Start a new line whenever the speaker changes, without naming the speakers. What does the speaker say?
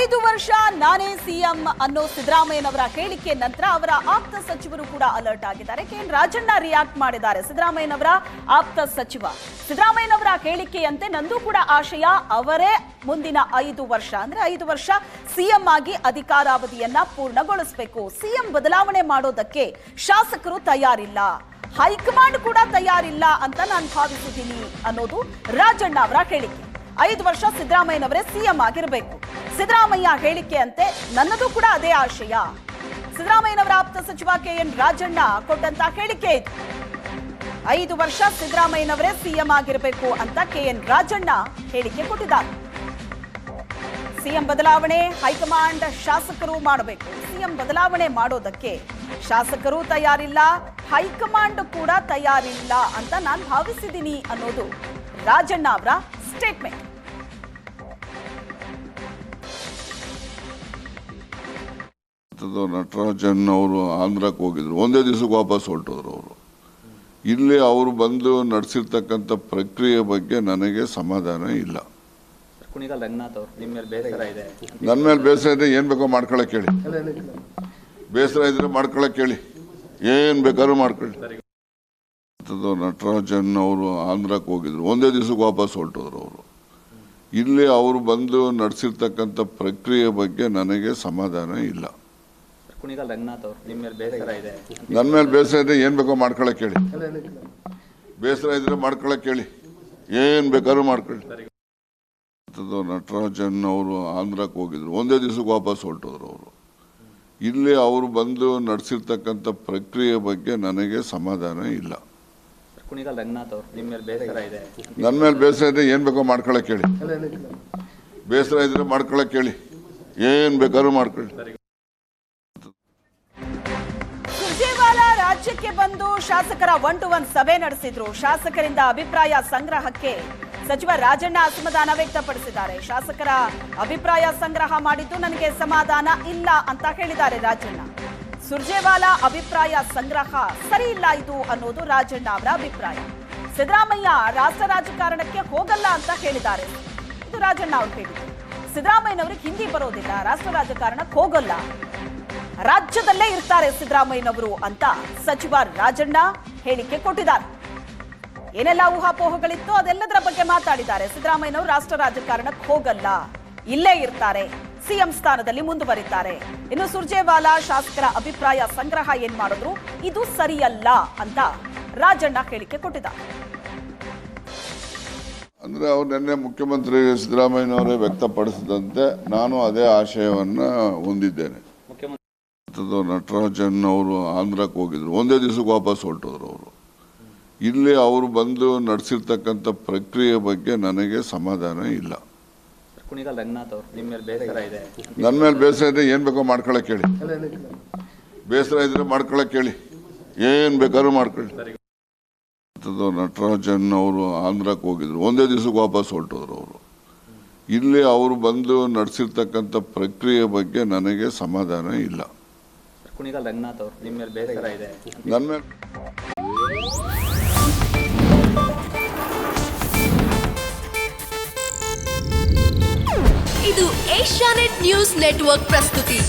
5 ವರ್ಷ ನಾನೇ ಸಿಎಂ ಅನ್ನೋ ಸಿದ್ದರಾಮಯ್ಯನವರ ಹೇಳಿಕೆ ನಂತರ ಅವರ ಆಪ್ತ ಸಚಿವರು ಕೂಡ ಅಲರ್ಟ್ ಆಗಿದ್ದಾರೆ. ಕೆಎನ್ ರಾಜಣ್ಣ ರಿಯಾಕ್ಟ್ ಮಾಡಿದ್ದಾರೆ. ಸಿದ್ದರಾಮಯ್ಯನವರ ಆಪ್ತ ಸಚಿವ ಸಿದ್ದರಾಮಯ್ಯನವರ ಹೇಳಿಕೆಯಂತೆ ನಂದು ಕೂಡ ಆಶಯ ಅವರೇ ಮುಂದಿನ 5 ವರ್ಷ ಅಂದ್ರೆ 5 ವರ್ಷ ಸಿಎಂ ಆಗಿ ಅಧಿಕಾರಾವಧಿಯನ್ನ ಪೂರ್ಣಗೊಳಿಸಬೇಕು. ಸಿಎಂ ಬದಲಾವಣೆ ಮಾಡೋದಕ್ಕೆ ಶಾಸಕರು ತಯಾರಿಲ್ಲ, ಹೈಕಮಾಂಡ್ ಕೂಡ ತಯಾರಿಲ್ಲ ಅಂತ ನಾನು ಭಾವಿಸಿದ್ದೀನಿ ಅನ್ನೋದು ರಾಜಣ್ಣ ಅವರ ಹೇಳಿಕೆ. 5 ವರ್ಷ ಸಿದ್ದರಾಮಯ್ಯನವರೇ ಸಿಎಂ ಆಗಿರಬೇಕು. ಸಿದ್ದರಾಮಯ್ಯ ಹೇಳಿಕೆಯಂತೆ ನನ್ನದು ಕೂಡ ಅದೇ ಆಶಯ. ಸಿದ್ದರಾಮಯ್ಯನವರ ಆಪ್ತ ಸಚಿವ ಕೆಎನ್ ರಾಜಣ್ಣ ಕೊಟ್ಟಂತ ಹೇಳಿಕೆ ಇದು. 5 ವರ್ಷ ಸಿದ್ದರಾಮಯ್ಯನವರೇ ಸಿಎಂ ಆಗಿರಬೇಕು ಅಂತ ಕೆಎನ್ ರಾಜಣ್ಣ ಹೇಳಿಕೆ ಕೊಟ್ಟಿದ್ದಾರೆ. ಸಿಎಂ ಬದಲಾವಣೆ ಹೈಕಮಾಂಡ್ ಶಾಸಕರು ಮಾಡಬೇಕು. ಸಿಎಂ ಬದಲಾವಣೆ ಮಾಡೋದಕ್ಕೆ ಶಾಸಕರು ತಯಾರಿಲ್ಲ, ಹೈಕಮಾಂಡ್ ಕೂಡ ತಯಾರಿಲ್ಲ ಅಂತ ನಾನು ಭಾವಿಸಿದ್ದೀನಿ ಅನ್ನೋದು ರಾಜಣ್ಣ ಅವರ ಸ್ಟೇಟ್ಮೆಂಟ್.
ನಟರಾಜನ್ ಅವರು ಆಂಧ್ರಕ್ಕೆ ಹೋಗಿದ್ರು, ಒಂದೇ ದಿವಸಕ್ಕೆ ವಾಪಸ್ ಹೊರಟೋದ್ರು. ಅವರು ಇಲ್ಲಿ ಅವರು ಬಂದು ನಡೆಸಿರ್ತಕ್ಕಂಥ ಪ್ರಕ್ರಿಯೆ ಬಗ್ಗೆ ನನಗೆ ಸಮಾಧಾನ ಇಲ್ಲ. ನನ್ನ ಮೇಲೆ ಬೇಸರ ಇದೆ, ಏನ್ ಬೇಕೋ ಮಾಡ್ಕೊಳಕ್ ಹೇಳಿ. ಬೇಸರ ಇದ್ರೆ ಮಾಡ್ಕೊಳಕ್ ಹೇಳಿ, ಏನ್ ಬೇಕಾದ್ರೂ ಮಾಡ್ಕೊಳ್ಳಿ. ನಟರಾಜನ್ ಅವರು ಆಂಧ್ರಕ್ಕೆ ಹೋಗಿದ್ರು, ಒಂದೇ ದಿವಸಕ್ಕೆ ವಾಪಸ್ ಹೊರಟೋದ್ರು. ಅವರು ಇಲ್ಲಿ ಅವರು ಬಂದು ನಡೆಸಿರ್ತಕ್ಕಂಥ ಪ್ರಕ್ರಿಯೆ ಬಗ್ಗೆ ನನಗೆ ಸಮಾಧಾನ ಇಲ್ಲ. ನನ್ನ ಮೇಲೆ ಬೇಸರ ಇದೆ, ಏನ್ ಬೇಕೋ ಮಾಡ್ಕೊಳಕ್ ಹೇಳಿ. ಬೇಸರ ಇದ್ರೆ ಮಾಡ್ಕೊಳಕ್ ಹೇಳಿ, ಏನ್ ಬೇಕಾದ್ರೂ ಮಾಡ್ಕೊಳ್ಳಿ. ನಟರಾಜನ್ ಅವರು ಆಂಧ್ರಕ್ಕೆ ಹೋಗಿದ್ರು, ಒಂದೇ ದಿವಸಕ್ಕೆ ವಾಪಸ್ ಹೊರಟೋದ್ರು. ಅವರು ಇಲ್ಲಿ ಅವರು ಬಂದು ನಡೆಸಿರ್ತಕ್ಕಂಥ ಪ್ರಕ್ರಿಯೆ ಬಗ್ಗೆ ನನಗೆ ಸಮಾಧಾನ ಇಲ್ಲ. ನನ್ನ ಮೇಲೆ ಬೇಸರ ಇದೆ, ಏನ್ ಬೇಕೋ ಮಾಡ್ಕೊಳಕ್ ಹೇಳಿ. ಬೇಸರ ಇದ್ರೆ ಮಾಡ್ಕೊಳಕ್ ಹೇಳಿ, ಏನ್ ಬೇಕಾದ್ರೂ ಮಾಡ್ಕೊಳ್ಳಿ.
ಸುರ್ಜೇವಾಲಾ ರಾಜ್ಯಕ್ಕೆ ಬಂದು ಶಾಸಕರ 1-to-1 ಸಭೆ ನಡೆಸಿದ್ರು. ಶಾಸಕರಿಂದ ಅಭಿಪ್ರಾಯ ಸಂಗ್ರಹಕ್ಕೆ ಸಚಿವ ರಾಜಣ್ಣ ಅಸಮಾಧಾನ ವ್ಯಕ್ತಪಡಿಸಿದ್ದಾರೆ. ಶಾಸಕರ ಅಭಿಪ್ರಾಯ ಸಂಗ್ರಹ ಮಾಡಿದ್ದು ನನಗೆ ಸಮಾಧಾನ ಇಲ್ಲ ಅಂತ ಹೇಳಿದ್ದಾರೆ ರಾಜಣ್ಣ. ಸುರ್ಜೇವಾಲಾ ಅಭಿಪ್ರಾಯ ಸಂಗ್ರಹ ಸರಿ ಇಲ್ಲ ಇದು ಅನ್ನೋದು ರಾಜಣ್ಣ ಅವರ ಅಭಿಪ್ರಾಯ. ಸಿದ್ದರಾಮಯ್ಯ ರಾಷ್ಟ್ರ ರಾಜಕಾರಣಕ್ಕೆ ಹೋಗಲ್ಲ ಅಂತ ಹೇಳಿದ್ದಾರೆ. ಇದು ರಾಜಣ್ಣ ಅವರು ಹೇಳಿದ್ರು. ಸಿದ್ದರಾಮಯ್ಯನವರಿಗೆ ಹಿಂದಿ ಬರೋದಿಲ್ಲ, ರಾಷ್ಟ್ರ ರಾಜಕಾರಣಕ್ಕೆ ಹೋಗಲ್ಲ, ರಾಜ್ಯದಲ್ಲೇ ಇರ್ತಾರೆ ಸಿದ್ದರಾಮಯ್ಯನವರು ಅಂತ ಸಚಿವ ರಾಜಣ್ಣ ಹೇಳಿಕೆ ಕೊಟ್ಟಿದ್ದಾರೆ. ಏನೆಲ್ಲ ಊಹಾಪೋಹಗಳಿತ್ತು ಅದೆಲ್ಲದರ ಬಗ್ಗೆ ಮಾತಾಡಿದ್ದಾರೆ. ಸಿದ್ದರಾಮಯ್ಯನವರು ರಾಷ್ಟ್ರ ರಾಜಕಾರಣಕ್ಕೆ ಹೋಗಲ್ಲ, ಇಲ್ಲೇ ಇರ್ತಾರೆ, ಸಿಎಂ ಸ್ಥಾನದಲ್ಲಿ ಮುಂದುವರಿತಾರೆ. ಇನ್ನು ಸುರ್ಜೇವಾಲಾ ಶಾಸಕರ ಅಭಿಪ್ರಾಯ ಸಂಗ್ರಹ ಏನ್ ಮಾಡಿದ್ರು ಇದು ಸರಿಯಲ್ಲ ಅಂತ ರಾಜಣ್ಣ ಹೇಳಿಕೆ ಕೊಟ್ಟಿದ್ದಾರೆ.
ಅಂದ್ರೆ ಅವ್ರು ನಿನ್ನೆ ಮುಖ್ಯಮಂತ್ರಿ ಸಿದ್ದರಾಮಯ್ಯನವರೇ ವ್ಯಕ್ತಪಡಿಸಿದಂತೆ ನಾನು ಅದೇ ಆಶಯವನ್ನ ಹೊಂದಿದ್ದೇನೆ. ನಟರಾಜನ್ ಅವರು ಆಂಧ್ರಕ್ಕೆ ಹೋಗಿದ್ರು, ಒಂದೇ ದಿವಸಕ್ಕೆ ವಾಪಸ್ ಹೊರಟೋದ್ರು. ಅವರು ಇಲ್ಲಿ ಅವರು ಬಂದು ನಡೆಸಿರ್ತಕ್ಕಂಥ ಪ್ರಕ್ರಿಯೆ ಬಗ್ಗೆ ನನಗೆ ಸಮಾಧಾನ ಇಲ್ಲ. ನನ್ನ ಮೇಲೆ ಬೇಸರ ಇದೆ, ಏನ್ ಬೇಕೋ ಮಾಡ್ಕೊಳಕ್ ಹೇಳಿ. ಬೇಸರ ಇದ್ರೆ ಮಾಡ್ಕೊಳಕ್ ಹೇಳಿ, ಏನ್ ಬೇಕಾದ್ರೂ ಮಾಡ್ಕೊಳ್ಳಿ. ನಟರಾಜನ್ ಅವರು ಆಂಧ್ರಕ್ಕೆ ಹೋಗಿದ್ರು, ಒಂದೇ ದಿವಸಕ್ಕೆ ವಾಪಸ್ ಹೊರಟೋದ್ರು. ಅವರು ಇಲ್ಲಿ ಅವರು ಬಂದು ನಡೆಸಿರ್ತಕ್ಕಂಥ ಪ್ರಕ್ರಿಯೆ ಬಗ್ಗೆ ನನಗೆ ಸಮಾಧಾನ ಇಲ್ಲ. ನನ್ನ ಮೇಲೆ
ಇದು ಏಷ್ಯಾನೆಟ್ ನ್ಯೂಸ್ ನೆಟ್ವರ್ಕ್ ಪ್ರಸ್ತುತಿ.